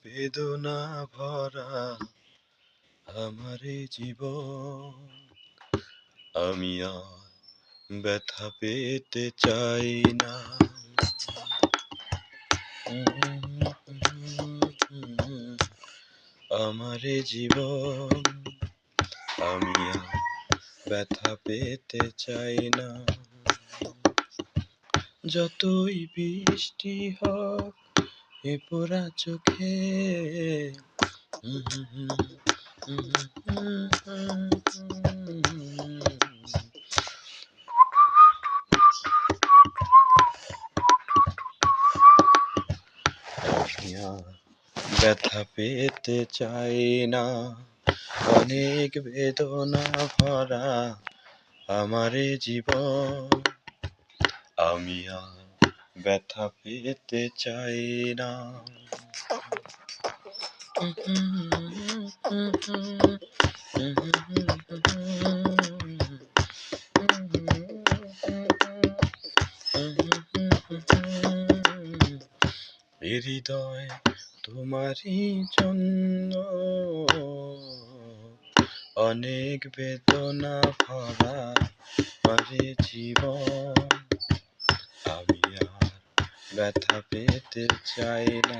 বেদনা ভরা আমার এই জীবন, আমি আর ব্যথা পেতে চাই না। আমার এই জীবন, আমি আর ব্যথা পেতে চাই না। যতই বৃষ্টি হোক এ পোড়া চোখে, আমি আর ব্যথা পেতে চাই না। অনেক বেদনা ভরা আমার এ জীবন, আমি আর ব্যথা পেতে চাই না। এ হৃদয় তোমারই জন্য অনেক বেদনা ভরা আমার জীবন, আমি আর ব্যথা পেতে চাই না।